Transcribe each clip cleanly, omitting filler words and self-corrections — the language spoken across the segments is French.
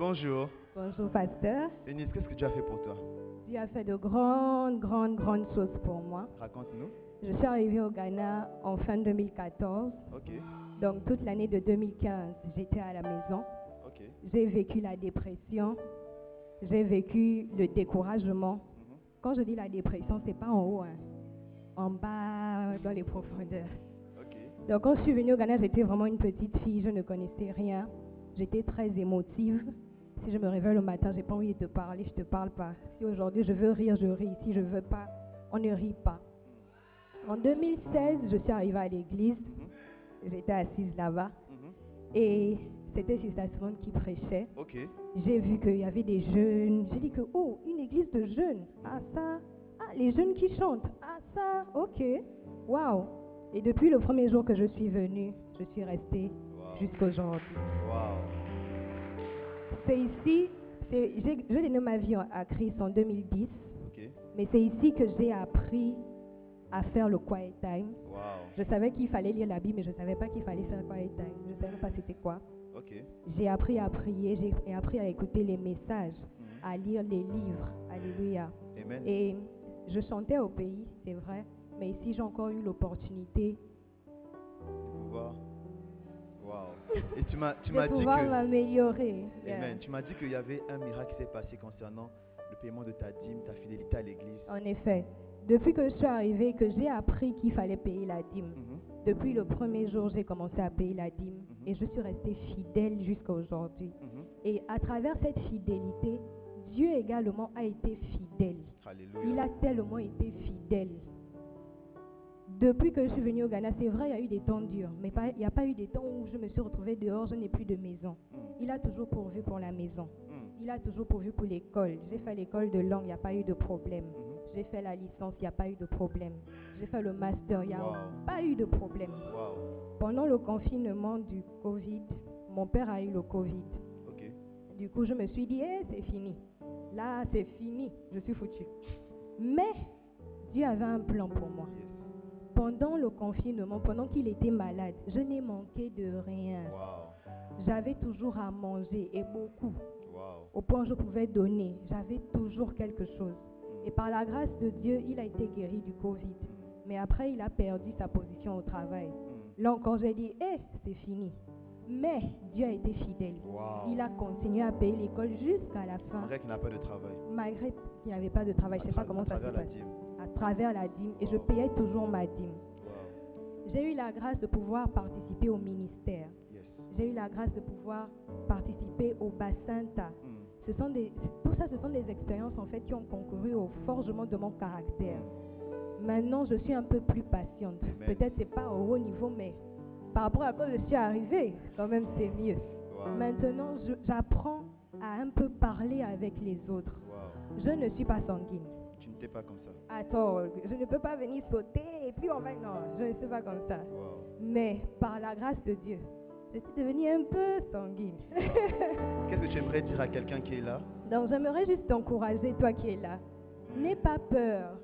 Bonjour. Bonjour, pasteur. Eunice, qu'est-ce que Dieu a fait pour toi? Dieu a fait de grandes choses pour moi. Raconte-nous. Je suis arrivée au Ghana en fin 2014. Ok, Donc, toute l'année de 2015, j'étais à la maison. ok. J'ai vécu la dépression. J'ai vécu le découragement. Mhm. Quand je dis la dépression, c'est pas en haut, hein. En bas, dans les profondeurs. Ok. Donc, quand je suis venue au Ghana, j'étais vraiment une petite fille. Je ne connaissais rien. J'étais très émotive. Si je me réveille le matin, j'ai pas envie de te parler, je te parle pas. Si aujourd'hui je veux rire, je ris. Si je veux pas, on ne rit pas. En 2016, je suis arrivée à l'église. Mhm. J'étais assise là-bas. Mhm. Et c'était Sister Simone qui prêchait. Ok. J'ai vu qu'il y avait des jeunes. J'ai dit que, oh, une église de jeunes. Ah, ça. Ah, les jeunes qui chantent. Ah, ça. Ok. Waouh. Et depuis le premier jour que je suis venue, je suis restée Wow. jusqu'aujourd'hui. Wow. C'est ici, je donné ma vie à Christ en 2010, Ok. mais c'est ici que j'ai appris à faire le quiet time. Wow. Je savais qu'il fallait lire la Bible, mais je ne savais pas qu'il fallait faire quiet time. Je ne savais pas c'était quoi. Ok. J'ai appris à prier, j'ai appris à écouter les messages, Mhm. à lire les livres. Alléluia. Amen. Et je chantais au pays, c'est vrai, mais ici j'ai encore eu l'opportunité De pouvoir. Wow. Et tu m'as de dit pouvoir que. m'améliorer. Amen. Tu m'as dit qu'il y avait un miracle qui s'est passé concernant le paiement de ta dîme, ta fidélité à l'église. En effet, depuis que je suis arrivée, que j'ai appris qu'il fallait payer la dîme. Mhm. Depuis le premier jour, j'ai commencé à payer la dîme et je suis restée fidèle jusqu'à aujourd'hui. Mhm. Et à travers cette fidélité, Dieu également a été fidèle. Alléluia. Il a tellement été fidèle. Depuis que je suis venue au Ghana, c'est vrai, il y a eu des temps durs, mais il n'y a pas eu des temps où je me suis retrouvée dehors, je n'ai plus de maison. Il a toujours pourvu pour la maison. Il a toujours pourvu pour l'école. J'ai fait l'école de langue, il n'y a pas eu de problème. J'ai fait la licence, il n'y a pas eu de problème. J'ai fait le master, il n'y a Wow. pas eu de problème. Wow. Pendant le confinement du Covid, mon père a eu le Covid. Ok. Du coup, je me suis dit, c'est fini. Là, c'est fini, je suis foutue. Mais Dieu avait un plan pour moi. Yes. Pendant le confinement, pendant qu'il était malade, je n'ai manqué de rien. Wow. J'avais toujours à manger et beaucoup. Wow. Au point où je pouvais donner, j'avais toujours quelque chose. Et par la grâce de Dieu, il a été guéri du Covid. Mais après, il a perdu sa position au travail. Là encore, j'ai dit, c'est fini. Mais Dieu a été fidèle. Wow. Il a continué à payer l'école jusqu'à la fin. Malgré qu'il n'a pas de travail. Malgré qu'il n'avait pas de travail, je ne sais pas comment ça s'est travers la passé. dîme. À travers la dîme. Et je Wow. payais toujours ma dîme. Wow. J'ai eu la grâce de pouvoir participer au ministère. Yes. J'ai eu la grâce de pouvoir participer au Bassinta. Tout ça, ce sont des expériences en fait qui ont concouru au forgement de mon caractère. Maintenant, je suis un peu plus patiente. Amen. Peut-être c'est pas au haut niveau, mais par rapport à quand je suis arrivée, quand même c'est mieux. Wow. Maintenant, j'apprends à un peu parler avec les autres. Wow. Je ne suis pas sanguine. Tu n'étais pas comme ça. Attends, je ne peux pas venir sauter et puis on va... Non, je ne suis pas comme ça. Wow. Mais par la grâce de Dieu, je suis devenue un peu sanguine. Qu'est-ce que tu aimerais dire à quelqu'un qui est là? Donc j'aimerais juste t'encourager, toi qui es là. N'aie pas peur.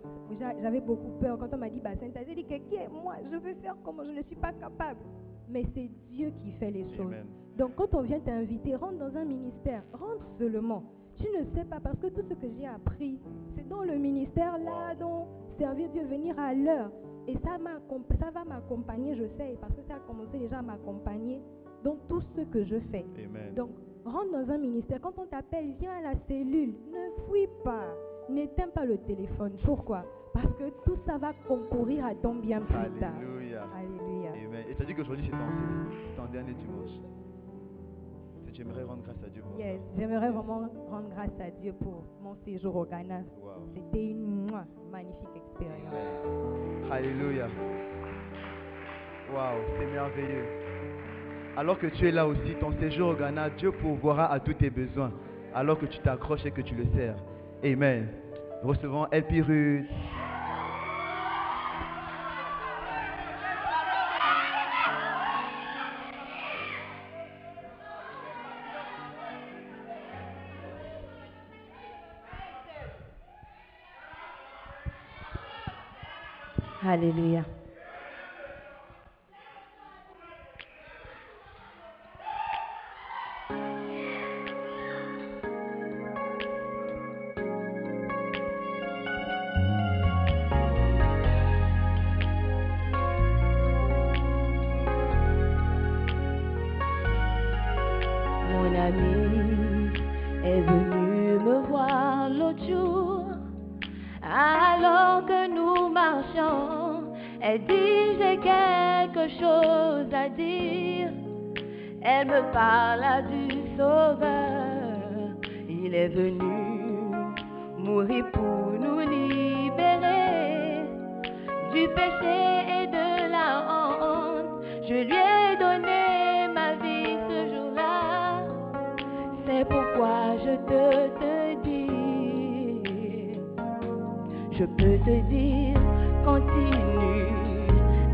J'avais beaucoup peur quand on m'a dit Bassin. J'ai dit que qui est moi? Je veux faire comment? Je ne suis pas capable. Mais c'est Dieu qui fait les choses. Amen. Donc quand on vient t'inviter, rentre dans un ministère. Rentre seulement. Tu ne sais pas parce que tout ce que j'ai appris, c'est dans le ministère là, dans servir Dieu, venir à l'heure. Et ça va m'accompagner, je sais, parce que ça a commencé déjà à m'accompagner dans tout ce que je fais. Amen. Donc, rentre dans un ministère. Quand on t'appelle, viens à la cellule. Ne fuis pas. N'éteins pas le téléphone. Pourquoi? Parce que tout ça va concourir à ton bien plus tard. Alléluia. Alléluia. Amen. Et tu as dit qu'aujourd'hui c'est ton dernier dimanche. Tu aimerais rendre grâce à Dieu pour Yes, ça. j'aimerais vraiment rendre grâce à Dieu pour mon séjour au Ghana. Wow. C'était une magnifique expérience. Amen. Alléluia. Waouh, c'est merveilleux. Alors que tu es là aussi, ton séjour au Ghana, Dieu pourvoira à tous tes besoins. Alors que tu t'accroches et que tu le sers. Amen. Recevons LP Ruth. Alléluia. Elle dit j'ai quelque chose à dire. Elle me parla du Sauveur. Il est venu mourir pour nous libérer du péché et de la honte. Je lui ai donné ma vie ce jour-là. C'est pourquoi je te dis, je peux te dire, continue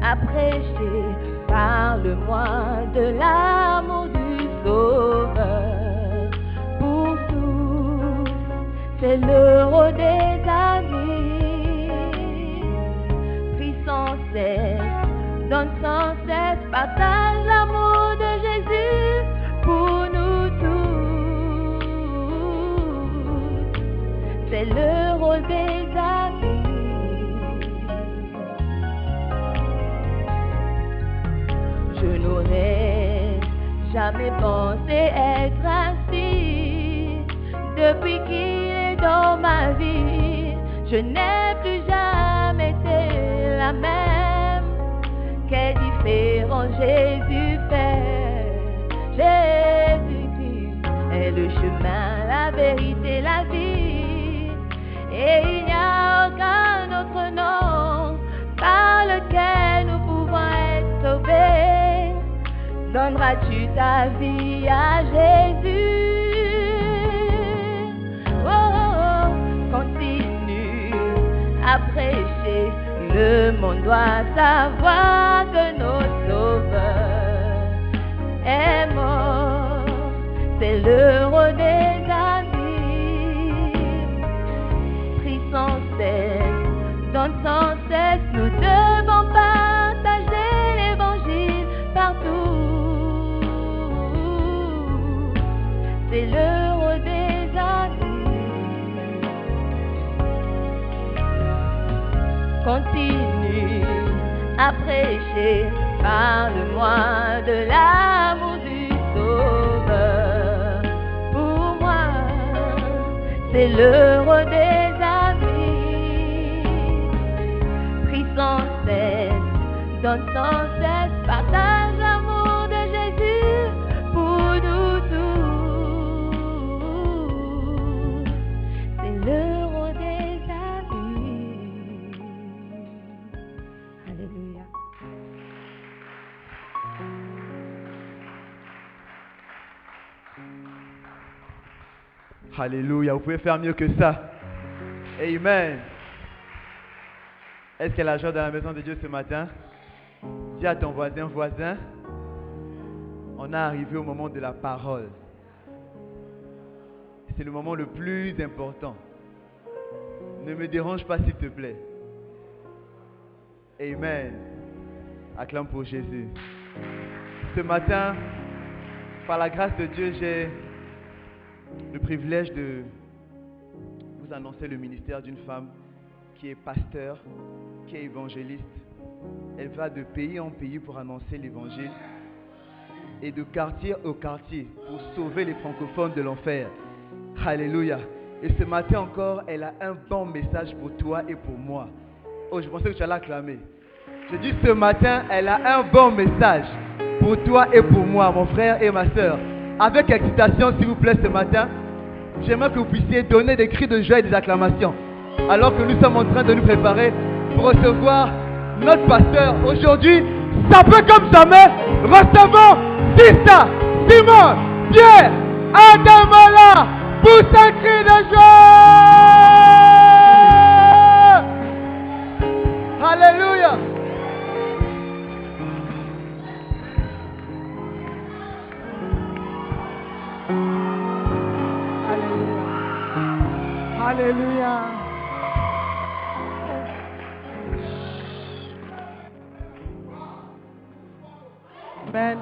à prêcher, parle-moi de l'amour du Sauveur. Pour tous, c'est l'euro des amis. Prie sans cesse, donne sans cesse, partage l'amour de Jésus pour nous tous. C'est le rôle des amis. Je n'aurais jamais pensé être ainsi. Depuis qu'il est dans ma vie, je n'ai plus jamais été la même. Quelle différence Jésus fait. Jésus-Christ est le chemin, la vérité, la vie. Et il n'y a aucun autre nom par lequel nous pouvons être sauvés. Donneras-tu ta vie à Jésus? Oh, oh, oh. Continue à prêcher. Le monde doit savoir que notre Sauveur est mort. C'est l'heure des amis. Prie sans cesse, donne sans cesse. Nous devons partager l'évangile partout. C'est l'heure des amis. Continue à prêcher, parle-moi de l'amour du Sauveur. Pour moi, c'est l'heure des amis. Prie sans cesse, donne sans cesse, partage l'amour de Jésus pour nous tous. C'est l'heure des amis. Alléluia. Alléluia, vous pouvez faire mieux que ça. Amen. Est-ce qu'il y a la joie dans la maison de Dieu ce matin? Dis à ton voisin, on est arrivé au moment de la parole. C'est le moment le plus important. Ne me dérange pas s'il te plaît. Amen. Acclame pour Jésus. Ce matin, par la grâce de Dieu, j'ai le privilège de vous annoncer le ministère d'une femme qui est pasteur, qui est évangéliste. Elle va de pays en pays pour annoncer l'évangile et de quartier au quartier pour sauver les francophones de l'enfer. Alléluia. Et ce matin encore, elle a un bon message pour toi et pour moi. Oh, je pensais que tu allais acclamer. Je dis ce matin, elle a un bon message pour toi et pour moi, mon frère et ma soeur. Avec excitation, s'il vous plaît, ce matin, j'aimerais que vous puissiez donner des cris de joie et des acclamations. Alors que nous sommes en train de nous préparer pour recevoir notre pasteur. Aujourd'hui, ça peut comme jamais, recevons Sista, Simon, Pierre, Adamala, pousse un cri de joie. Alléluia. Alléluia. Amen.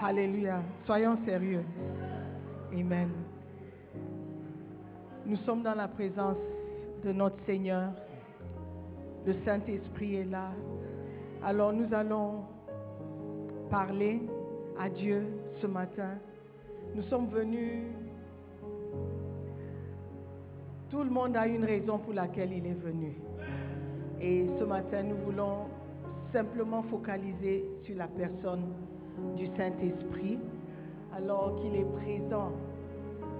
Alléluia. Soyons sérieux. Amen. Nous sommes dans la présence de notre Seigneur. Le Saint-Esprit est là. Alors nous allons parler à Dieu ce matin. Nous sommes venus. Tout le monde a une raison pour laquelle il est venu. Et ce matin, nous voulons simplement focaliser sur la personne du Saint-Esprit. Alors qu'il est présent,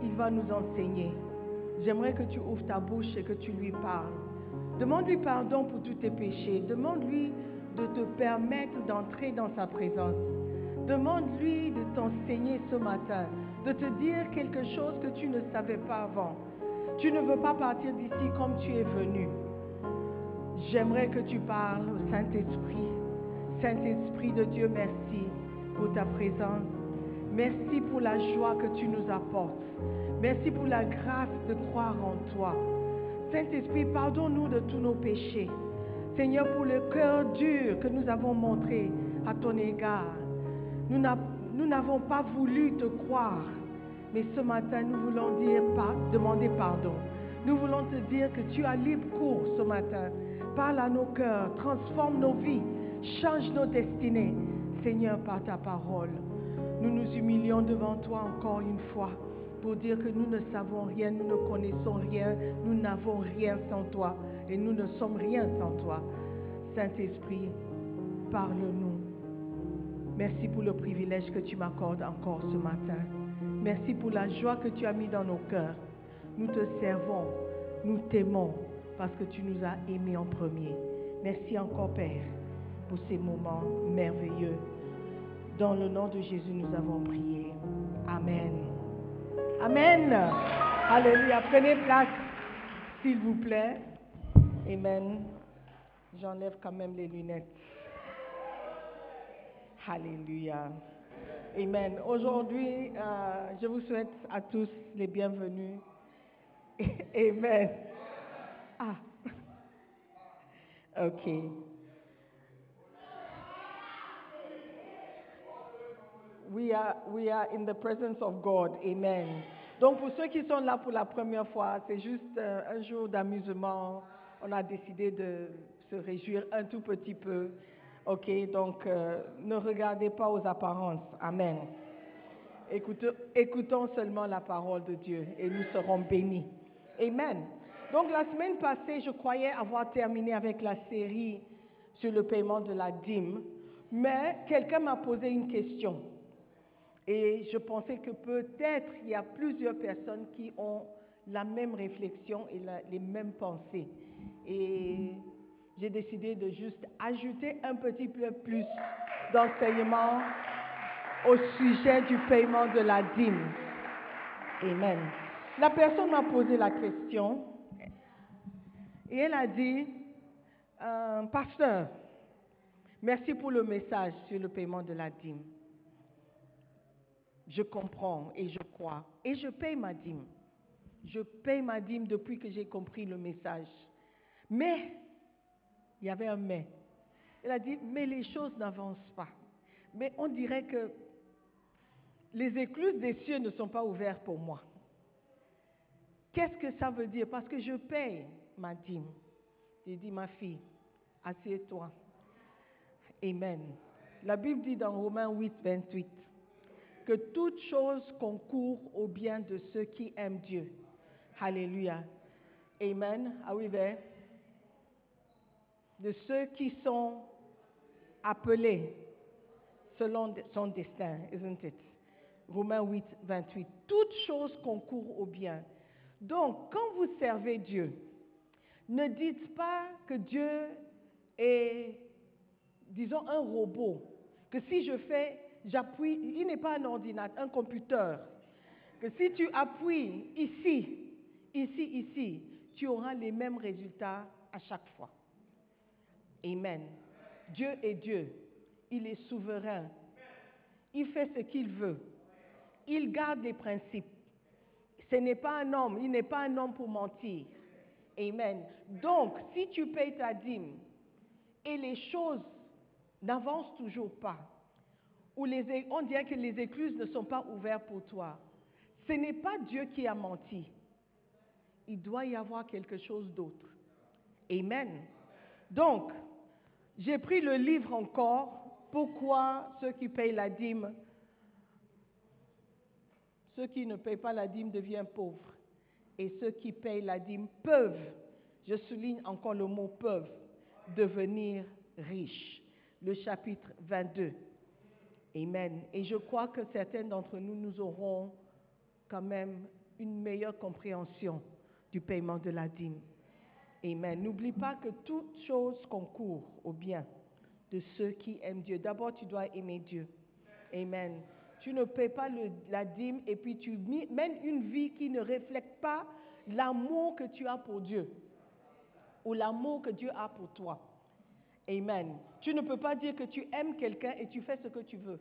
il va nous enseigner. J'aimerais que tu ouvres ta bouche et que tu lui parles. Demande-lui pardon pour tous tes péchés. Demande-lui de te permettre d'entrer dans sa présence. Demande-lui de t'enseigner ce matin, de te dire quelque chose que tu ne savais pas avant. Tu ne veux pas partir d'ici comme tu es venu. J'aimerais que tu parles au Saint-Esprit. Saint-Esprit de Dieu, merci pour ta présence. Merci pour la joie que tu nous apportes. Merci pour la grâce de croire en toi. Saint-Esprit, pardonne-nous de tous nos péchés. Seigneur, pour le cœur dur que nous avons montré à ton égard. Nous n'avons pas voulu te croire. Mais ce matin, nous voulons demander pardon. Nous voulons te dire que tu as libre cours ce matin. Parle à nos cœurs, transforme nos vies, change nos destinées. Seigneur, par ta parole, nous nous humilions devant toi encore une fois pour dire que nous ne savons rien, nous ne connaissons rien, nous n'avons rien sans toi et nous ne sommes rien sans toi. Saint-Esprit, parle-nous. Merci pour le privilège que tu m'accordes encore ce matin. Merci pour la joie que tu as mis dans nos cœurs. Nous te servons, nous t'aimons parce que tu nous as aimés en premier. Merci encore, Père, pour ces moments merveilleux. Dans le nom de Jésus, nous avons prié. Amen. Amen. Alléluia. Prenez place, s'il vous plaît. Amen. J'enlève quand même les lunettes. Alléluia. Amen. Aujourd'hui, je vous souhaite à tous les bienvenus. Amen. Ah. OK. We are in the presence of God. Amen. Donc, pour ceux qui sont là pour la première fois, c'est juste un jour d'amusement. On a décidé de se réjouir un tout petit peu. OK, donc ne regardez pas aux apparences. Amen. Écoutons seulement la parole de Dieu et nous serons bénis. Amen. Donc, la semaine passée, je croyais avoir terminé avec la série sur le paiement de la dîme, mais quelqu'un m'a posé une question. Et je pensais que peut-être il y a plusieurs personnes qui ont la même réflexion et les mêmes pensées. Et j'ai décidé de juste ajouter un petit peu plus d'enseignement au sujet du paiement de la dîme. Amen. La personne m'a posé la question et elle a dit, Pasteur, merci pour le message sur le paiement de la dîme. Je comprends et je crois. Et je paye ma dîme. Je paye ma dîme depuis que j'ai compris le message. Mais, il y avait un mais. Elle a dit, mais les choses n'avancent pas. Mais on dirait que les écluses des cieux ne sont pas ouvertes pour moi. Qu'est-ce que ça veut dire? Parce que je paye ma dîme. J'ai dit, ma fille, assieds-toi. Amen. La Bible dit dans Romains 8, 28, que toute chose concourt au bien de ceux qui aiment Dieu. Alléluia. Amen. Are we there? De ceux qui sont appelés selon son destin, isn't it? Romains 8, 28. Toute chose concourt au bien. Donc, quand vous servez Dieu, ne dites pas que Dieu est, disons, un robot. Que si je fais, j'appuie, il n'est pas un ordinateur, un computer. Que si tu appuies ici, ici, tu auras les mêmes résultats à chaque fois. Amen. Dieu est Dieu. Il est souverain. Il fait ce qu'il veut. Il garde les principes. Ce n'est pas un homme, il n'est pas un homme pour mentir. Amen. Donc, si tu payes ta dîme et les choses n'avancent toujours pas, ou on dirait que les écluses ne sont pas ouvertes pour toi, ce n'est pas Dieu qui a menti. Il doit y avoir quelque chose d'autre. Amen. Donc, j'ai pris le livre encore, Pourquoi ceux qui payent la dîme, ceux qui ne payent pas la dîme deviennent pauvres. Et ceux qui payent la dîme peuvent, je souligne encore le mot peuvent, devenir riche. Le chapitre 22. Amen. Et je crois que certains d'entre nous, nous aurons quand même une meilleure compréhension du paiement de la dîme. Amen. N'oublie pas que toute chose concourt au bien de ceux qui aiment Dieu. D'abord, tu dois aimer Dieu. Amen. Tu ne paies pas la dîme et puis tu mènes une vie qui ne reflète pas l'amour que tu as pour Dieu ou l'amour que Dieu a pour toi. Amen. Tu ne peux pas dire que tu aimes quelqu'un et tu fais ce que tu veux,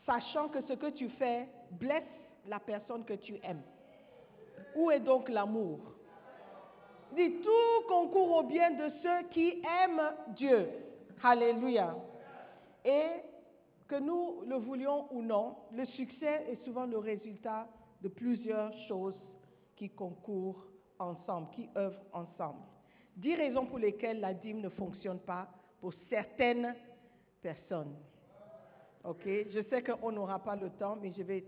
sachant que ce que tu fais blesse la personne que tu aimes. Où est donc l'amour? Dis, tout concourt au bien de ceux qui aiment Dieu. Alléluia. Et que nous le voulions ou non, le succès est souvent le résultat de plusieurs choses qui concourent ensemble, qui œuvrent ensemble. 10 raisons pour lesquelles la dîme ne fonctionne pas pour certaines personnes. Ok? Je sais qu'on n'aura pas le temps, mais je vais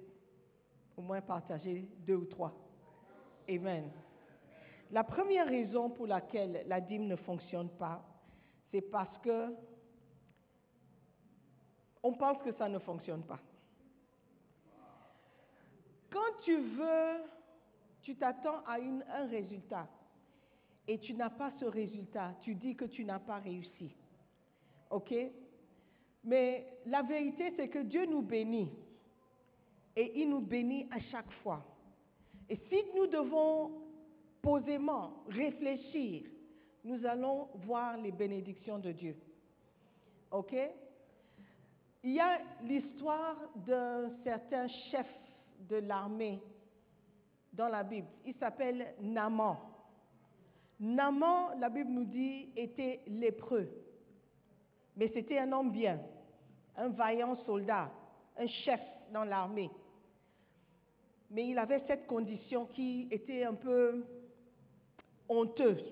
au moins partager 2 ou 3. Amen. La première raison pour laquelle la dîme ne fonctionne pas, c'est parce que on pense que ça ne fonctionne pas. Quand tu t'attends à un résultat et tu n'as pas ce résultat, tu dis que tu n'as pas réussi. Ok? Mais la vérité, c'est que Dieu nous bénit et il nous bénit à chaque fois. Et si nous devons posément réfléchir, nous allons voir les bénédictions de Dieu. Ok? Il y a l'histoire d'un certain chef de l'armée dans la Bible. Il s'appelle Naaman. Naaman, la Bible nous dit, était lépreux. Mais c'était un homme bien, un vaillant soldat, un chef dans l'armée. Mais il avait cette condition qui était un peu honteuse.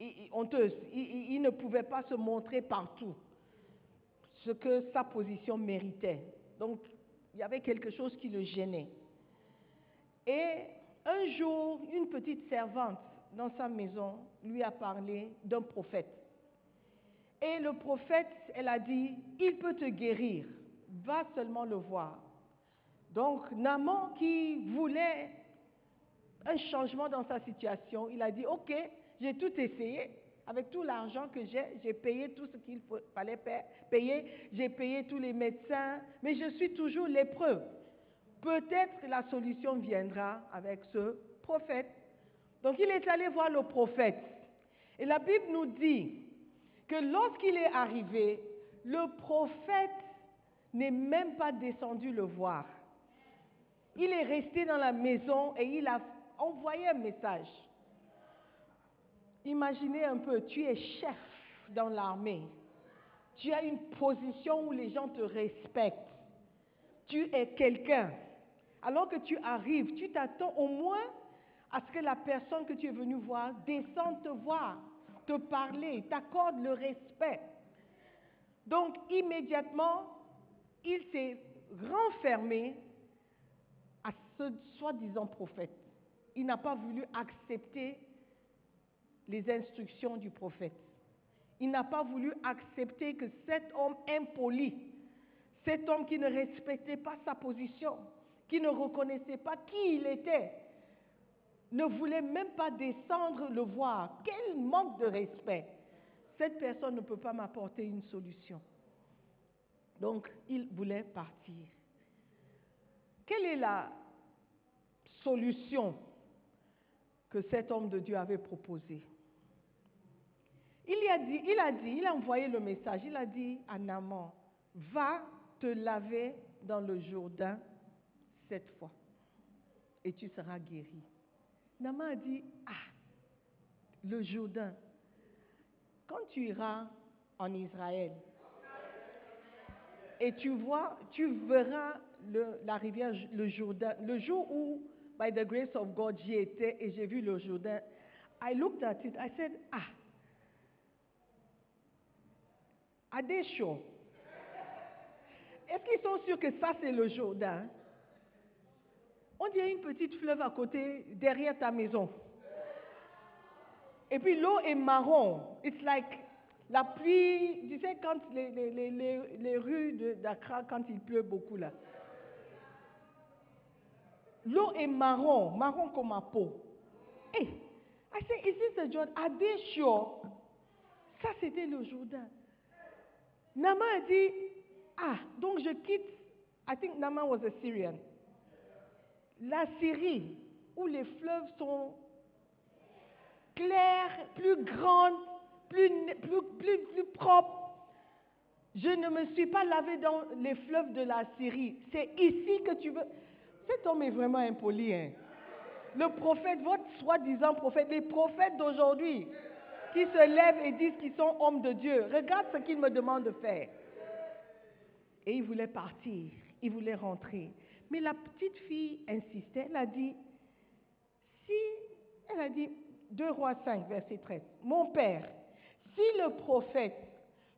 Il ne pouvait pas se montrer partout ce que sa position méritait. Donc, il y avait quelque chose qui le gênait. Et un jour, une petite servante dans sa maison lui a parlé d'un prophète. Et le prophète, elle a dit, il peut te guérir, va seulement le voir. Donc, Naaman qui voulait un changement dans sa situation, il a dit, ok, j'ai tout essayé, avec tout l'argent que j'ai payé tout ce qu'il fallait payer, j'ai payé tous les médecins, mais je suis toujours lépreux. Peut-être que la solution viendra avec ce prophète. Donc il est allé voir le prophète. Et la Bible nous dit que lorsqu'il est arrivé, le prophète n'est même pas descendu le voir. Il est resté dans la maison et il a envoyé un message. Imaginez un peu, tu es chef dans l'armée. Tu as une position où les gens te respectent. Tu es quelqu'un. Alors que tu arrives, tu t'attends au moins à ce que la personne que tu es venu voir descende te voir, te parler, t'accorde le respect. Donc, immédiatement, il s'est renfermé à ce soi-disant prophète. Il n'a pas voulu accepter les instructions du prophète. Il n'a pas voulu accepter que cet homme impoli, cet homme qui ne respectait pas sa position, qui ne reconnaissait pas qui il était, ne voulait même pas descendre le voir. Quel manque de respect! Cette personne ne peut pas m'apporter une solution. Donc, il voulait partir. Quelle est la solution que cet homme de Dieu avait proposée? Il a envoyé le message, il a dit à Naaman, va te laver dans le Jourdain 7 fois et tu seras guéri. Naaman a dit, le Jourdain, quand tu iras en Israël et tu verras la rivière, le Jourdain, le jour où, by the grace of God, j'y étais et j'ai vu le Jourdain, I looked at it, I said, are they sure? Est-ce qu'ils sont sûrs que ça c'est le Jourdain? On dirait une petite fleuve à côté, derrière ta maison. Et puis l'eau est marron. It's like la pluie, tu sais, quand les rues d'Accra, quand il pleut beaucoup là. L'eau est marron, marron comme ma peau. Hey, I said, is this the Jordan? Are they sure? Ça, c'était le Jourdain. Naaman a dit, donc je quitte, I think Naaman was a Syrian. La Syrie, où les fleuves sont clairs, plus grands, plus propres. Je ne me suis pas lavé dans les fleuves de la Syrie. C'est ici que tu veux. Cet homme est vraiment impoli. Hein? Le prophète, votre soi-disant prophète, les prophètes d'aujourd'hui, qui se lèvent et disent qu'ils sont hommes de Dieu. Regarde ce qu'il me demande de faire. Et il voulait partir, il voulait rentrer. Mais la petite fille insistait, elle a dit, 2 Rois 5, verset 13, mon père, si le prophète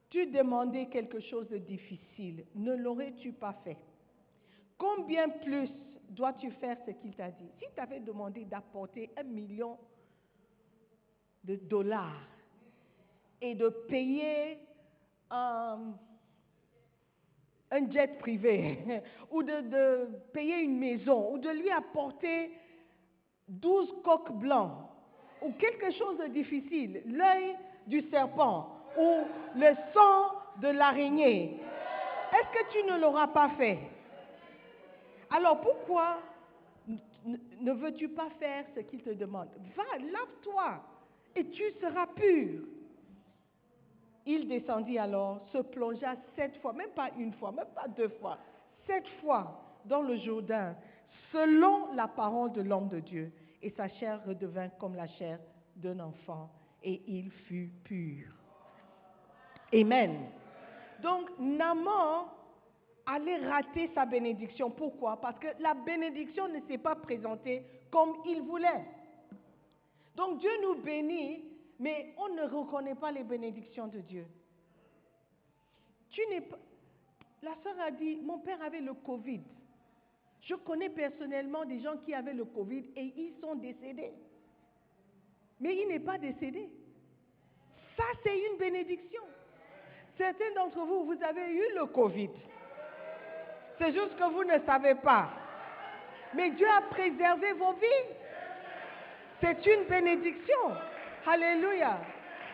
t'eût demandé quelque chose de difficile, ne l'aurais-tu pas fait? Combien plus dois-tu faire ce qu'il t'a dit? Si tu avais demandé d'apporter $1 million et de payer un jet privé, ou de payer une maison, ou de lui apporter 12 coqs blancs, ou quelque chose de difficile, l'œil du serpent, ou le sang de l'araignée, est-ce que tu ne l'auras pas fait? Alors pourquoi ne veux-tu pas faire ce qu'il te demande? Va, lave-toi, et tu seras pur. Il descendit alors, se plongea 7 fois, même pas une fois, même pas 2 fois, 7 fois dans le Jourdain, selon la parole de l'homme de Dieu. Et sa chair redevint comme la chair d'un enfant, et il fut pur. Amen. Donc, Naaman allait rater sa bénédiction. Pourquoi? Parce que la bénédiction ne s'est pas présentée comme il voulait. Donc, Dieu nous bénit, mais on ne reconnaît pas les bénédictions de Dieu. La sœur a dit, mon père avait le Covid. Je connais personnellement des gens qui avaient le Covid et ils sont décédés. Mais il n'est pas décédé. Ça, c'est une bénédiction. Certains d'entre vous, vous avez eu le Covid. C'est juste que vous ne savez pas. Mais Dieu a préservé vos vies. C'est une bénédiction. Alléluia.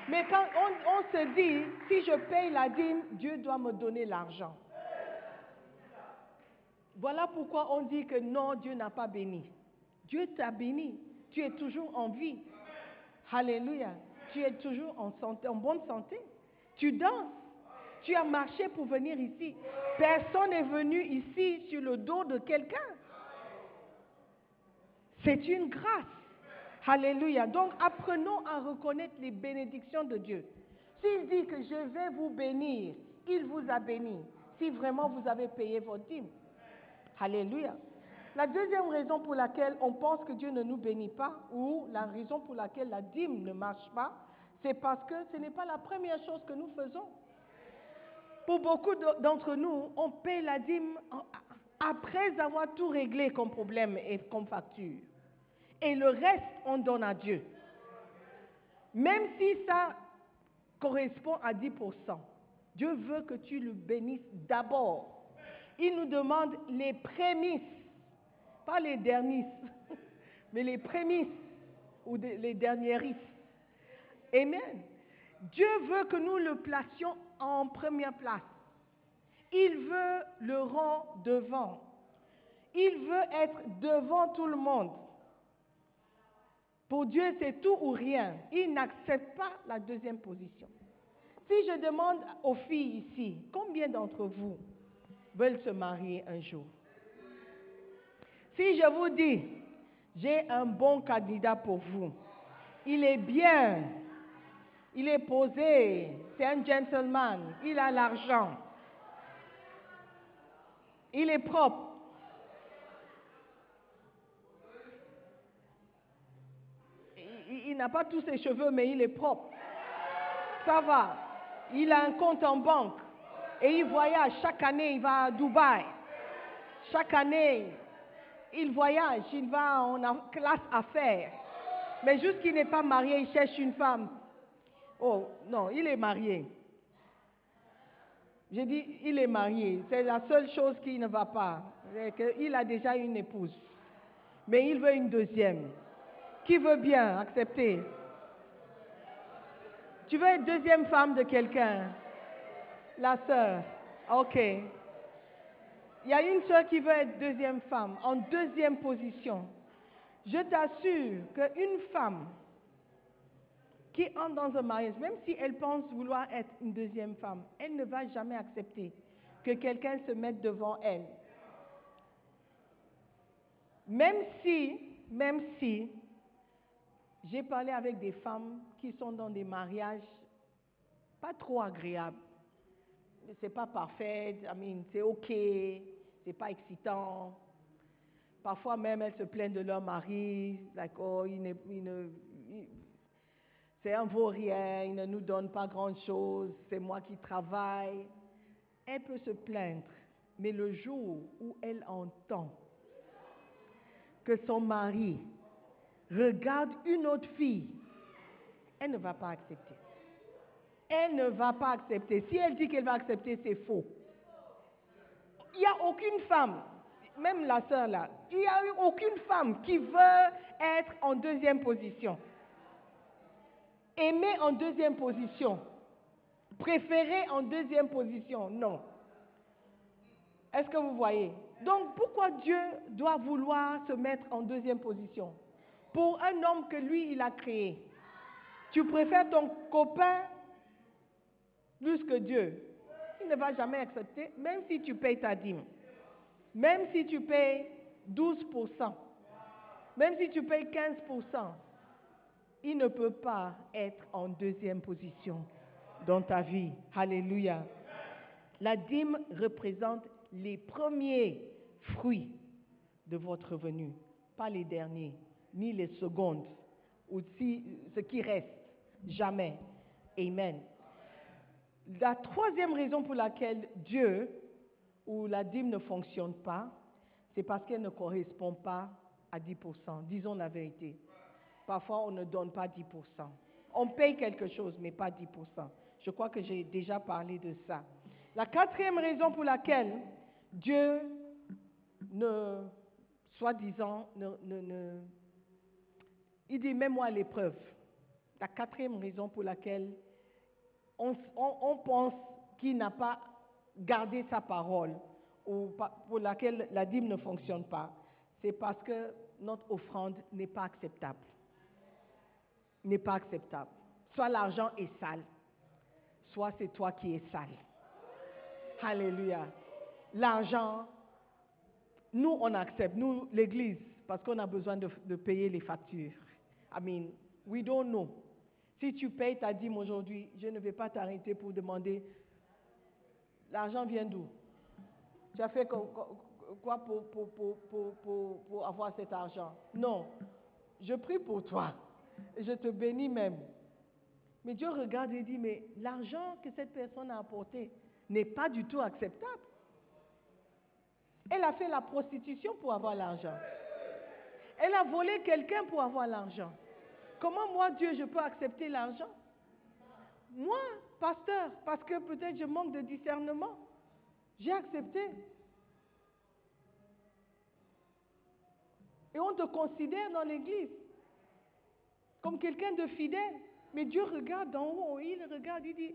Mais quand on se dit, si je paye la dîme, Dieu doit me donner l'argent. Voilà pourquoi on dit que non, Dieu n'a pas béni. Dieu t'a béni. Tu es toujours en vie. Alléluia. Tu es toujours en santé, en bonne santé. Tu danses. Tu as marché pour venir ici. Personne n'est venu ici sur le dos de quelqu'un. C'est une grâce. Alléluia. Donc, apprenons à reconnaître les bénédictions de Dieu. S'il dit que je vais vous bénir, il vous a béni. Si vraiment vous avez payé votre dîme. Alléluia. La deuxième raison pour laquelle on pense que Dieu ne nous bénit pas, ou la raison pour laquelle la dîme ne marche pas, c'est parce que ce n'est pas la première chose que nous faisons. Pour beaucoup d'entre nous, on paie la dîme après avoir tout réglé comme problème et comme facture. Et le reste, on donne à Dieu. Même si ça correspond à 10%. Dieu veut que tu le bénisses d'abord. Il nous demande les prémices, pas les derniers, mais les prémices ou les dernierisses. Amen. Dieu veut que nous le placions en première place. Il veut le rang devant. Il veut être devant tout le monde. Pour Dieu, c'est tout ou rien. Il n'accepte pas la deuxième position. Si je demande aux filles ici, combien d'entre vous veulent se marier un jour? Si je vous dis, j'ai un bon candidat pour vous, il est bien, il est posé, c'est un gentleman, il a l'argent, il est propre. Il n'a pas tous ses cheveux, mais il est propre. Ça va. Il a un compte en banque. Et il voyage. Chaque année, il va à Dubaï. Chaque année, il voyage. Il va en classe affaires. Mais juste qu'il n'est pas marié, il cherche une femme. Oh, non, il est marié. J'ai dit, il est marié. C'est la seule chose qui ne va pas. C'est qu'il a déjà une épouse. Mais il veut une deuxième. Qui veut bien accepter? Tu veux être deuxième femme de quelqu'un? La sœur. Ok. Il y a une sœur qui veut être deuxième femme, en deuxième position. Je t'assure qu'une femme qui entre dans un mariage, même si elle pense vouloir être une deuxième femme, elle ne va jamais accepter que quelqu'un se mette devant elle. Même si j'ai parlé avec des femmes qui sont dans des mariages pas trop agréables. C'est pas parfait, c'est ok, c'est pas excitant. Parfois même, elles se plaignent de leur mari, c'est un vaurien, il ne nous donne pas grand-chose, c'est moi qui travaille. Elle peut se plaindre, mais le jour où elle entend que son mari regarde une autre fille, elle ne va pas accepter. Elle ne va pas accepter. Si elle dit qu'elle va accepter, c'est faux. Il n'y a aucune femme, même la sœur là, il n'y a eu aucune femme qui veut être en deuxième position. Aimer en deuxième position. Préférer en deuxième position. Non. Est-ce que vous voyez? Donc pourquoi Dieu doit vouloir se mettre en deuxième position? Pour un homme que lui, il a créé. Tu préfères ton copain plus que Dieu. Il ne va jamais accepter, même si tu payes ta dîme. Même si tu payes 12%. Même si tu payes 15%. Il ne peut pas être en deuxième position dans ta vie. Alléluia. La dîme représente les premiers fruits de votre revenu, pas les derniers, ni les secondes, ou ce qui reste. Jamais. Amen. La troisième raison pour laquelle Dieu ou la dîme ne fonctionne pas, c'est parce qu'elle ne correspond pas à 10%. Disons la vérité. Parfois, on ne donne pas 10%. On paye quelque chose, mais pas 10%. Je crois que j'ai déjà parlé de ça. La quatrième raison pour laquelle Dieu soi-disant, il dit, mets-moi à l'épreuve. La quatrième raison pour laquelle on pense qu'il n'a pas gardé sa parole, ou pour laquelle la dîme ne fonctionne pas, c'est parce que notre offrande n'est pas acceptable. N'est pas acceptable. Soit l'argent est sale, soit c'est toi qui es sale. Alléluia. L'argent, nous on accepte, nous l'église, parce qu'on a besoin de payer les factures. We don't know. Si tu payes ta dîme aujourd'hui, je ne vais pas t'arrêter pour demander l'argent vient d'où? Tu as fait quoi pour avoir cet argent? Non. Je prie pour toi. Et je te bénis même. Mais Dieu regarde et dit, mais l'argent que cette personne a apporté n'est pas du tout acceptable. Elle a fait la prostitution pour avoir l'argent. Elle a volé quelqu'un pour avoir l'argent. Comment moi, Dieu, je peux accepter l'argent? Moi, pasteur, parce que peut-être je manque de discernement, j'ai accepté. Et on te considère dans l'église comme quelqu'un de fidèle. Mais Dieu regarde d'en haut, il regarde, il dit,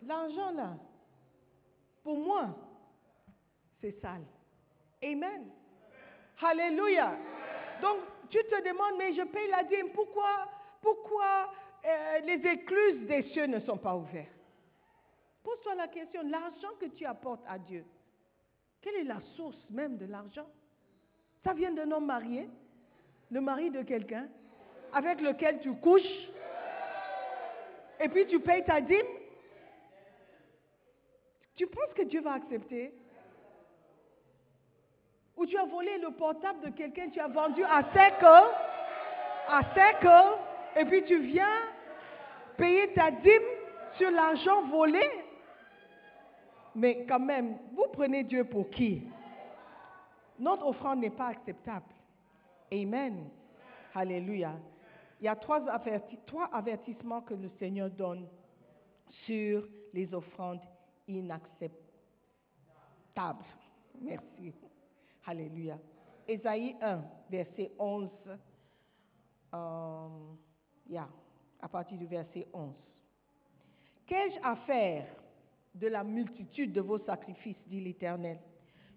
l'argent là, pour moi, c'est sale. Amen. Alléluia. Donc, tu te demandes, mais je paye la dîme, pourquoi les écluses des cieux ne sont pas ouvertes? Pose-toi la question, l'argent que tu apportes à Dieu, quelle est la source même de l'argent? Ça vient d'un homme marié, le mari de quelqu'un, avec lequel tu couches, et puis tu payes ta dîme? Tu penses que Dieu va accepter? Ou tu as volé le portable de quelqu'un, tu as vendu à 5 heures, et puis tu viens payer ta dîme sur l'argent volé? Mais quand même, vous prenez Dieu pour qui? Notre offrande n'est pas acceptable. Amen. Alléluia. Il y a trois avertissements que le Seigneur donne sur les offrandes inacceptables. Merci. Alléluia. Ésaïe 1, verset 11. À partir du verset 11. Qu'ai-je à faire de la multitude de vos sacrifices, dit l'Éternel?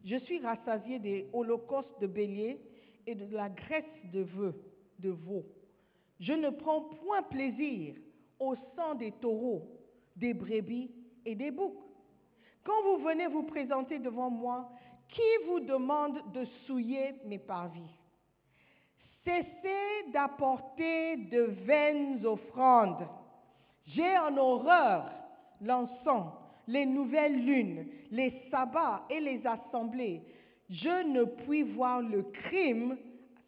Je suis rassasié des holocaustes de béliers et de la graisse de veau. Je ne prends point plaisir au sang des taureaux, des brebis et des boucs. Quand vous venez vous présenter devant moi, qui vous demande de souiller mes parvis? Cessez d'apporter de vaines offrandes. J'ai en horreur l'encens, les nouvelles lunes, les sabbats et les assemblées. Je ne puis voir le crime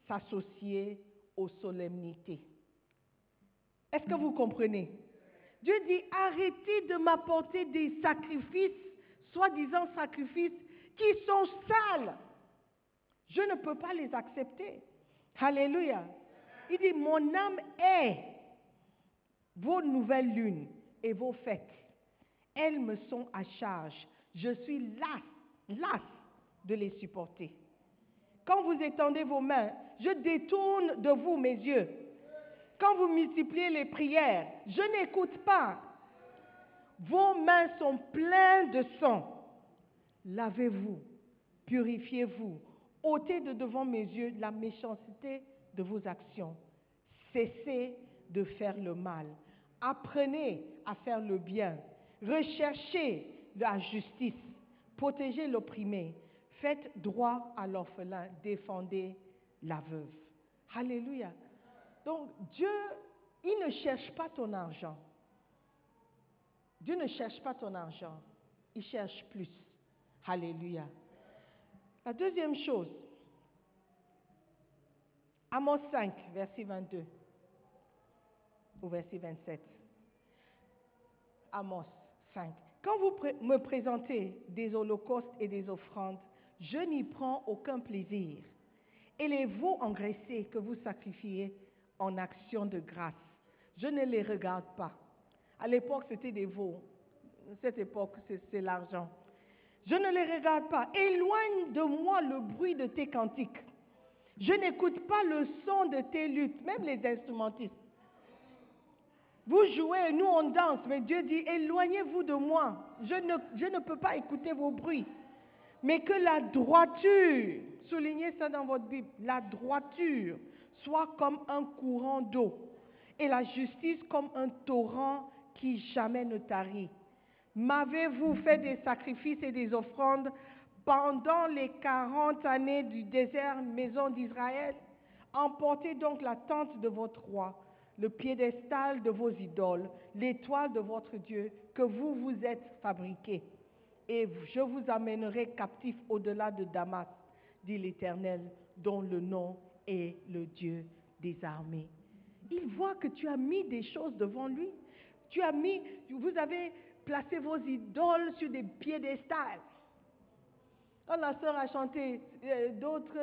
s'associer aux solennités. Est-ce que vous comprenez? Dieu dit, arrêtez de m'apporter des sacrifices, soi-disant sacrifices, qui sont sales. Je ne peux pas les accepter. Alléluia. Il dit, mon âme hait vos nouvelles lunes et vos fêtes. Elles me sont à charge. Je suis las de les supporter. Quand vous étendez vos mains, je détourne de vous mes yeux. Quand vous multipliez les prières, je n'écoute pas. Vos mains sont pleines de sang. Lavez-vous, purifiez-vous, ôtez de devant mes yeux la méchanceté de vos actions. Cessez de faire le mal. Apprenez à faire le bien. Recherchez la justice. Protégez l'opprimé. Faites droit à l'orphelin. Défendez la veuve. Alléluia. Donc Dieu, il ne cherche pas ton argent. Dieu ne cherche pas ton argent. Il cherche plus. Alléluia. La deuxième chose, Amos 5, verset 22 au verset 27. Amos 5. Quand vous me présentez des holocaustes et des offrandes, je n'y prends aucun plaisir. Et les veaux engraissés que vous sacrifiez en action de grâce, je ne les regarde pas. À l'époque, c'était des veaux. Cette époque, c'est l'argent. Je ne les regarde pas. Éloigne de moi le bruit de tes cantiques. Je n'écoute pas le son de tes luttes, même les instrumentistes. Vous jouez, nous on danse, mais Dieu dit, éloignez-vous de moi. Je ne peux pas écouter vos bruits. Mais que la droiture, soulignez ça dans votre Bible, la droiture soit comme un courant d'eau et la justice comme un torrent qui jamais ne tarit. M'avez-vous fait des sacrifices et des offrandes pendant les 40 années du désert, maison d'Israël? Emportez donc la tente de votre roi, le piédestal de vos idoles, l'étoile de votre Dieu que vous vous êtes fabriqué. Et je vous amènerai captif au-delà de Damas, dit l'Éternel, dont le nom est le Dieu des armées. Il voit que tu as mis des choses devant lui. Vous avez placé vos idoles sur des piédestals. Quand la sœur a chanté, d'autres,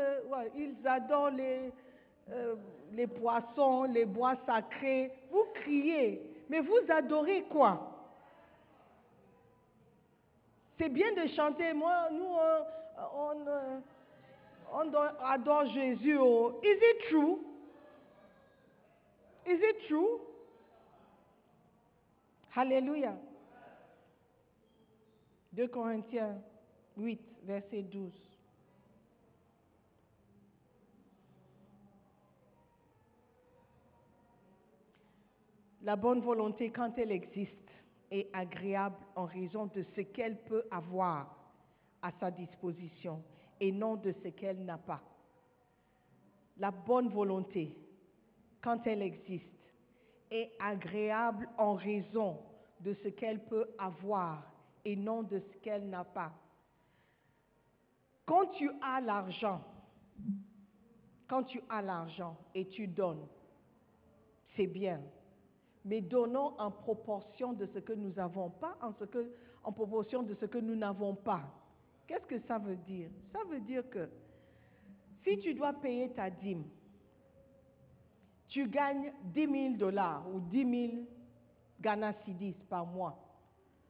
ils adorent les poissons, les bois sacrés. Vous criez, mais vous adorez quoi? C'est bien de chanter. Nous, on adore Jésus. Oh. Is it true? Is it true? Alléluia. 2 Corinthiens 8, verset 12. La bonne volonté, quand elle existe, est agréable en raison de ce qu'elle peut avoir à sa disposition et non de ce qu'elle n'a pas. La bonne volonté, quand elle existe, est agréable en raison de ce qu'elle peut avoir et non de ce qu'elle n'a pas. Quand tu as l'argent et tu donnes, c'est bien. Mais donnons en proportion de ce que nous n'avons pas, en proportion de ce que nous n'avons pas. Qu'est-ce que ça veut dire? Ça veut dire que si tu dois payer ta dîme tu gagnes $10,000 ou 10 000 Ghana Cedis par mois.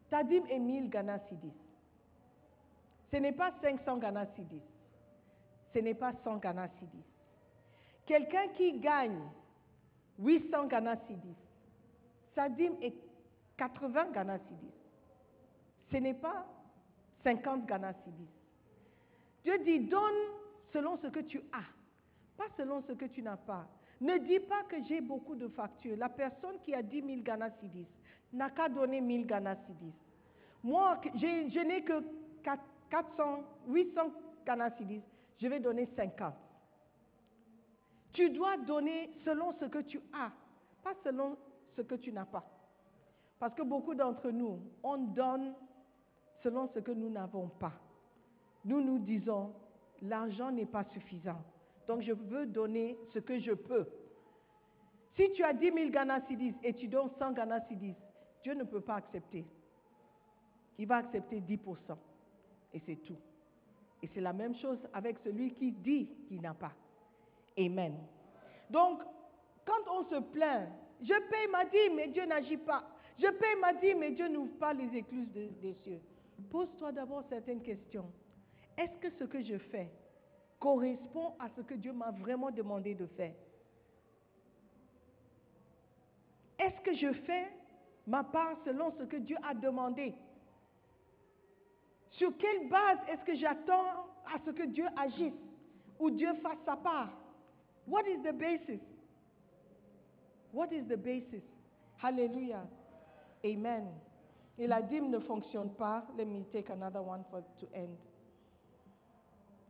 Ta dîme est 1000 Ghana Cedis. Ce n'est pas 500 Ghana Cedis. Ce n'est pas 100 Ghana Cedis. Quelqu'un qui gagne 800 Ghana Cedis, sa dîme est 80 Ghana Cedis. Ce n'est pas 50 Ghana Cedis. Dieu dit, donne selon ce que tu as, pas selon ce que tu n'as pas. Ne dis pas que j'ai beaucoup de factures. La personne qui a 10 000 Ghana Cedis n'a qu'à donner 1000 Ghana Cedis. Moi, je n'ai que 800 Ghana Cedis, je vais donner 50. Tu dois donner selon ce que tu as, pas selon ce que tu n'as pas. Parce que beaucoup d'entre nous, on donne selon ce que nous n'avons pas. Nous nous disons, l'argent n'est pas suffisant. Donc je veux donner ce que je peux. Si tu as 10 000 Ghana Cedis et tu donnes 100 Ghana Cedis, Dieu ne peut pas accepter. Il va accepter 10%. Et c'est tout. Et c'est la même chose avec celui qui dit qu'il n'a pas. Amen. Donc, quand on se plaint, je paye ma dîme mais Dieu n'agit pas. Je paye ma dîme mais Dieu n'ouvre pas les écluses des cieux. Pose-toi d'abord certaines questions. Est-ce que ce que je fais correspond à ce que Dieu m'a vraiment demandé de faire? Est-ce que je fais ma part selon ce que Dieu a demandé? Sur quelle base est-ce que j'attends à ce que Dieu agisse ou Dieu fasse sa part? What is the basis? What is the basis? Hallelujah. Amen. Et la dîme ne fonctionne pas. Let me take another one to end.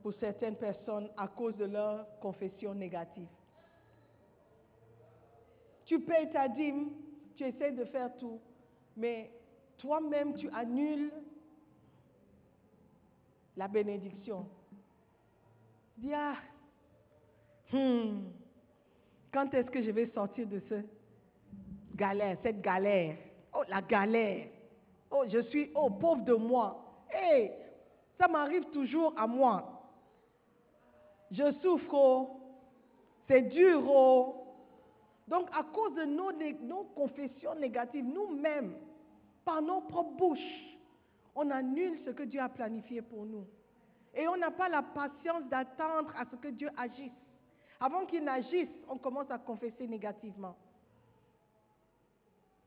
Pour certaines personnes, à cause de leur confession négative. Tu payes ta dîme, tu essaies de faire tout, mais toi-même, tu annules la bénédiction. Dis, quand est-ce que je vais sortir de cette galère? Oh, la galère. Oh, pauvre de moi. Hey, ça m'arrive toujours à moi. Je souffre, oh. C'est dur, oh. Donc, à cause de nos confessions négatives, nous-mêmes, par nos propres bouches, on annule ce que Dieu a planifié pour nous. Et on n'a pas la patience d'attendre à ce que Dieu agisse. Avant qu'il n'agisse, on commence à confesser négativement.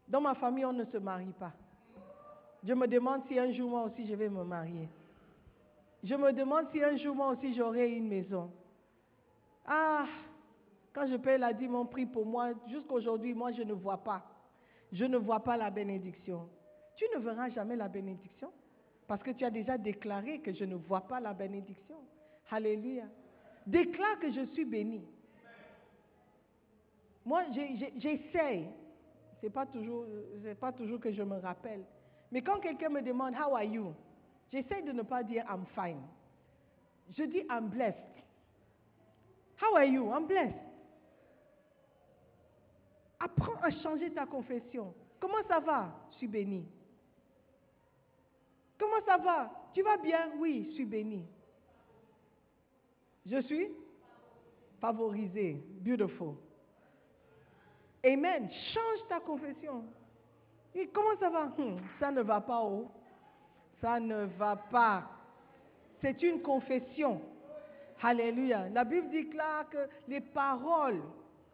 Dans ma famille, on ne se marie pas. Je me demande si un jour, moi aussi, je vais me marier. Je me demande si un jour, moi aussi, j'aurai une maison. Quand je paye la dîme, on prie pour moi. Jusqu'aujourd'hui, moi, je ne vois pas. Je ne vois pas la bénédiction. Tu ne verras jamais la bénédiction. Parce que tu as déjà déclaré que je ne vois pas la bénédiction. Alléluia. Déclare que je suis béni. Moi, j'essaye. C'est pas toujours que je me rappelle. Mais quand quelqu'un me demande, how are you? J'essaie de ne pas dire, I'm fine. Je dis, I'm blessed. How are you? I'm blessed. Apprends à changer ta confession. Comment ça va? Je suis béni. Comment ça va? Tu vas bien? Oui, je suis béni. Je suis favorisé. Beautiful. Amen. Change ta confession. Et comment ça va? Ça ne va pas, oh. Ça ne va pas. C'est une confession. Alléluia. La Bible déclare que les paroles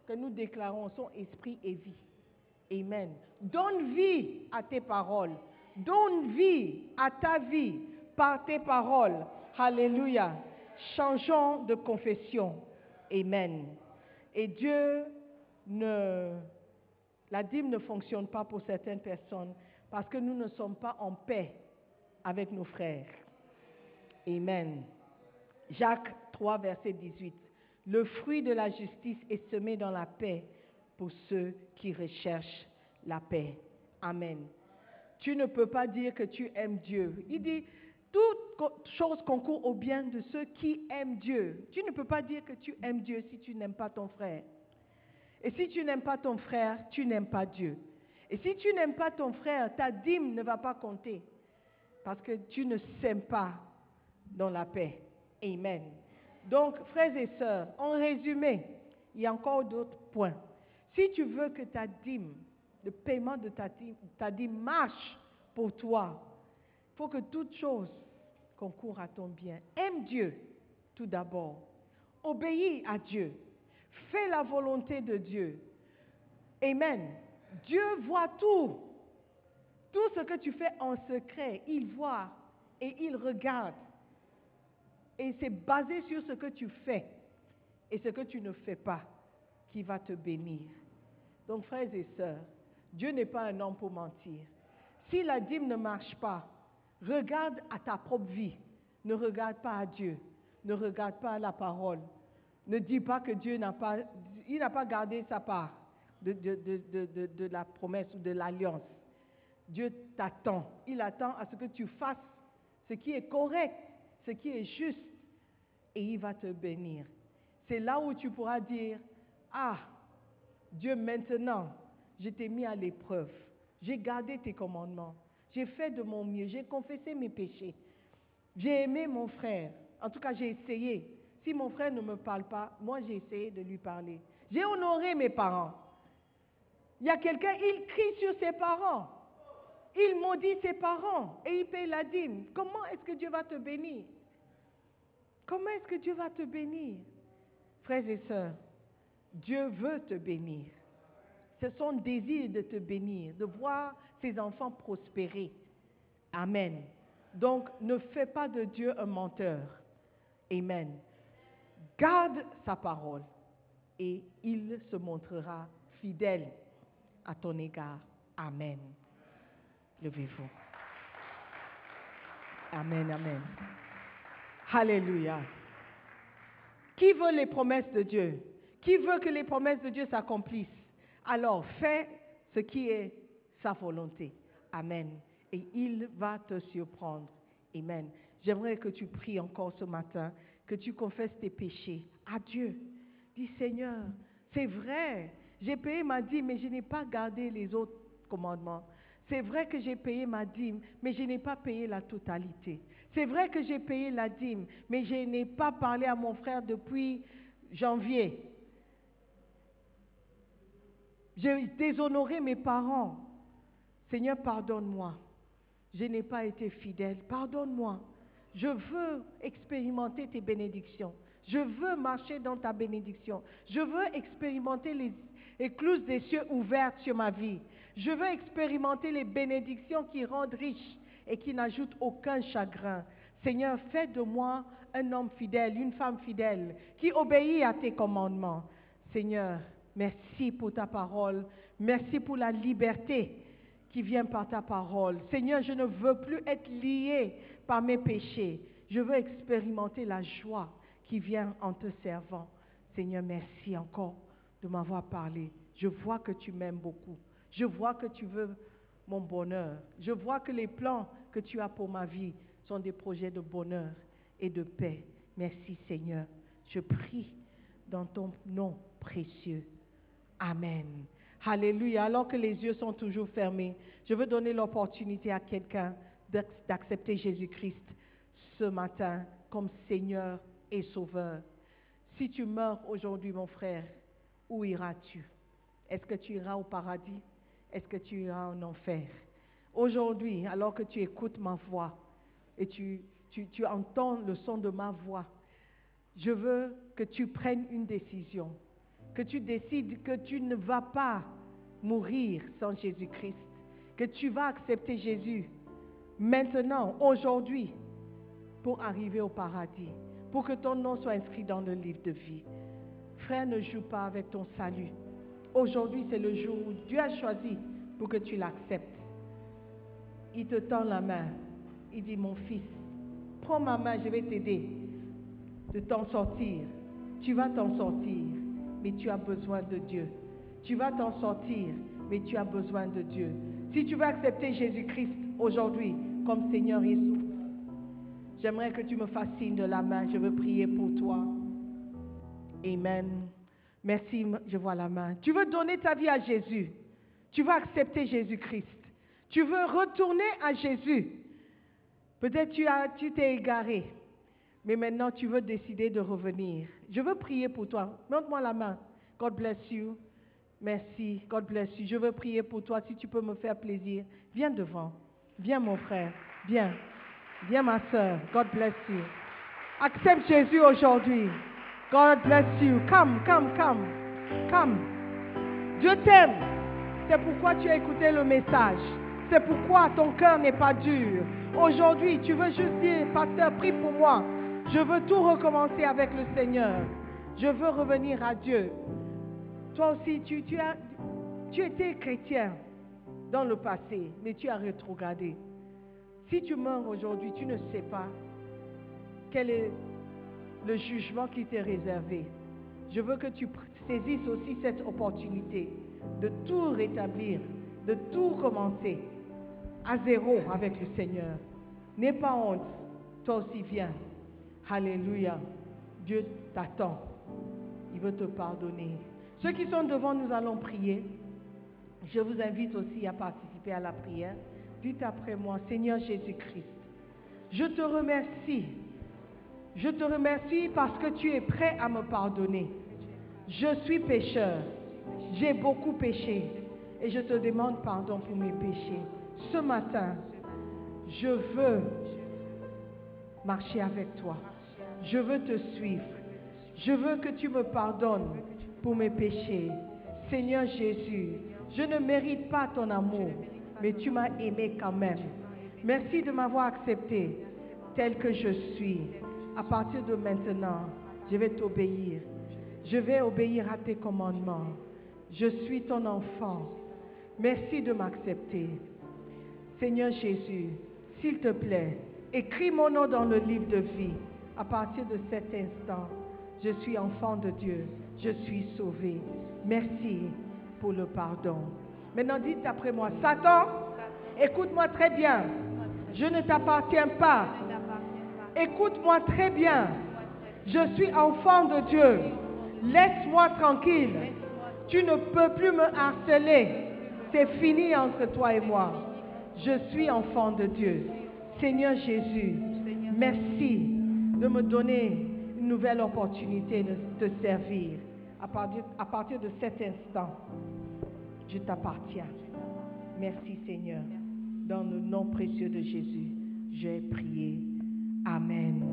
que nous déclarons sont esprit et vie. Amen. Donne vie à tes paroles. Donne vie à ta vie par tes paroles. Alléluia. Changeons de confession. Amen. Et la dîme ne fonctionne pas pour certaines personnes parce que nous ne sommes pas en paix avec nos frères. Amen. Jacques 3, verset 18. Le fruit de la justice est semé dans la paix pour ceux qui recherchent la paix. Amen. Tu ne peux pas dire que tu aimes Dieu. Il dit, toute chose concourt au bien de ceux qui aiment Dieu. Tu ne peux pas dire que tu aimes Dieu si tu n'aimes pas ton frère. Et si tu n'aimes pas ton frère, tu n'aimes pas Dieu. Et si tu n'aimes pas ton frère, ta dîme ne va pas compter. Parce que tu ne sèmes pas dans la paix. Amen. Donc, frères et sœurs, en résumé, il y a encore d'autres points. Si tu veux que ta dîme, le paiement de ta dîme marche pour toi, il faut que toute chose concourt à ton bien. Aime Dieu tout d'abord. Obéis à Dieu. Fais la volonté de Dieu. Amen. Dieu voit tout. Tout ce que tu fais en secret, il voit et il regarde. Et c'est basé sur ce que tu fais et ce que tu ne fais pas qui va te bénir. Donc, frères et sœurs, Dieu n'est pas un homme pour mentir. Si la dîme ne marche pas, regarde à ta propre vie. Ne regarde pas à Dieu. Ne regarde pas à la parole. Ne dis pas que Dieu n'a pas gardé sa part de la promesse ou de l'alliance. Dieu t'attend. Il attend à ce que tu fasses ce qui est correct, ce qui est juste, et il va te bénir. C'est là où tu pourras dire, ah, Dieu, maintenant, je t'ai mis à l'épreuve. J'ai gardé tes commandements. J'ai fait de mon mieux. J'ai confessé mes péchés. J'ai aimé mon frère. En tout cas, j'ai essayé. Si mon frère ne me parle pas, moi, j'ai essayé de lui parler. J'ai honoré mes parents. Il y a quelqu'un, il crie sur ses parents. Il maudit ses parents et il paye la dîme. Comment est-ce que Dieu va te bénir? Comment est-ce que Dieu va te bénir? Frères et sœurs, Dieu veut te bénir. C'est son désir de te bénir, de voir ses enfants prospérer. Amen. Donc, ne fais pas de Dieu un menteur. Amen. Garde sa parole et il se montrera fidèle à ton égard. Amen. Levez-vous. Amen, amen. Alléluia. Qui veut les promesses de Dieu? Qui veut que les promesses de Dieu s'accomplissent? Alors, fais ce qui est sa volonté. Amen. Et il va te surprendre. Amen. J'aimerais que tu pries encore ce matin, que tu confesses tes péchés à Dieu. Dis, Seigneur, c'est vrai, j'ai payé ma dîme, mais je n'ai pas gardé les autres commandements. C'est vrai que j'ai payé ma dîme, mais je n'ai pas payé la totalité. C'est vrai que j'ai payé la dîme, mais je n'ai pas parlé à mon frère depuis janvier. J'ai déshonoré mes parents. Seigneur, pardonne-moi. Je n'ai pas été fidèle. Pardonne-moi. Je veux expérimenter tes bénédictions. Je veux marcher dans ta bénédiction. Je veux expérimenter les écluses des cieux ouvertes sur ma vie. Je veux expérimenter les bénédictions qui rendent riche et qui n'ajoutent aucun chagrin. Seigneur, fais de moi un homme fidèle, une femme fidèle, qui obéit à tes commandements. Seigneur, merci pour ta parole. Merci pour la liberté qui vient par ta parole. Seigneur, je ne veux plus être lié par mes péchés. Je veux expérimenter la joie qui vient en te servant. Seigneur, merci encore de m'avoir parlé. Je vois que tu m'aimes beaucoup. Je vois que tu veux mon bonheur. Je vois que les plans que tu as pour ma vie sont des projets de bonheur et de paix. Merci Seigneur. Je prie dans ton nom précieux. Amen. Alléluia. Alors que les yeux sont toujours fermés, je veux donner l'opportunité à quelqu'un d'accepter Jésus-Christ ce matin comme Seigneur et Sauveur. Si tu meurs aujourd'hui, mon frère, où iras-tu? Est-ce que tu iras au paradis? Est-ce que tu iras en enfer? Aujourd'hui, alors que tu écoutes ma voix et tu entends le son de ma voix, je veux que tu prennes une décision, que tu décides que tu ne vas pas mourir sans Jésus-Christ, que tu vas accepter Jésus maintenant, aujourd'hui, pour arriver au paradis, pour que ton nom soit inscrit dans le livre de vie. Frère, ne joue pas avec ton salut. Aujourd'hui, c'est le jour où Dieu a choisi pour que tu l'acceptes. Il te tend la main. Il dit, mon fils, prends ma main, je vais t'aider de t'en sortir. Tu vas t'en sortir, mais tu as besoin de Dieu. Tu vas t'en sortir, mais tu as besoin de Dieu. Si tu veux accepter Jésus-Christ aujourd'hui comme Seigneur et Sauveur, j'aimerais que tu me fasses signe de la main. Je veux prier pour toi. Amen. Merci, je vois la main. Tu veux donner ta vie à Jésus. Tu veux accepter Jésus-Christ. Tu veux retourner à Jésus. Peut-être tu t'es égaré, mais maintenant tu veux décider de revenir. Je veux prier pour toi. Montre-moi la main. God bless you. Merci. God bless you. Je veux prier pour toi. Si tu peux me faire plaisir, viens devant. Viens mon frère. Viens. Viens ma soeur. God bless you. Accepte Jésus aujourd'hui. God bless you. Come. Dieu t'aime. C'est pourquoi tu as écouté le message. C'est pourquoi ton cœur n'est pas dur. Aujourd'hui, tu veux juste dire, pasteur, prie pour moi. Je veux tout recommencer avec le Seigneur. Je veux revenir à Dieu. Toi aussi, tu étais chrétien dans le passé, mais tu as rétrogradé. Si tu meurs aujourd'hui, tu ne sais pas quel est le jugement qui t'est réservé. Je veux que tu saisisses aussi cette opportunité de tout rétablir, de tout commencer à zéro avec le Seigneur. N'aie pas honte, toi aussi viens. Alléluia. Dieu t'attend. Il veut te pardonner. Ceux qui sont devant, nous allons prier. Je vous invite aussi à participer à la prière. Dites après moi, Seigneur Jésus-Christ, je te remercie. Je te remercie parce que tu es prêt à me pardonner. Je suis pécheur. J'ai beaucoup péché. Et je te demande pardon pour mes péchés. Ce matin, je veux marcher avec toi. Je veux te suivre. Je veux que tu me pardonnes pour mes péchés. Seigneur Jésus, je ne mérite pas ton amour, mais tu m'as aimé quand même. Merci de m'avoir accepté tel que je suis. À partir de maintenant, je vais t'obéir. Je vais obéir à tes commandements. Je suis ton enfant. Merci de m'accepter. Seigneur Jésus, s'il te plaît, écris mon nom dans le livre de vie. À partir de cet instant, je suis enfant de Dieu. Je suis sauvé. Merci pour le pardon. Maintenant, dites après moi, Satan, écoute-moi très bien. Je ne t'appartiens pas. Écoute-moi très bien. Je suis enfant de Dieu. Laisse-moi tranquille. Tu ne peux plus me harceler. C'est fini entre toi et moi. Je suis enfant de Dieu. Seigneur Jésus, merci de me donner une nouvelle opportunité de te servir. À partir de cet instant, je t'appartiens. Merci Seigneur. Dans le nom précieux de Jésus, j'ai prié. Amen.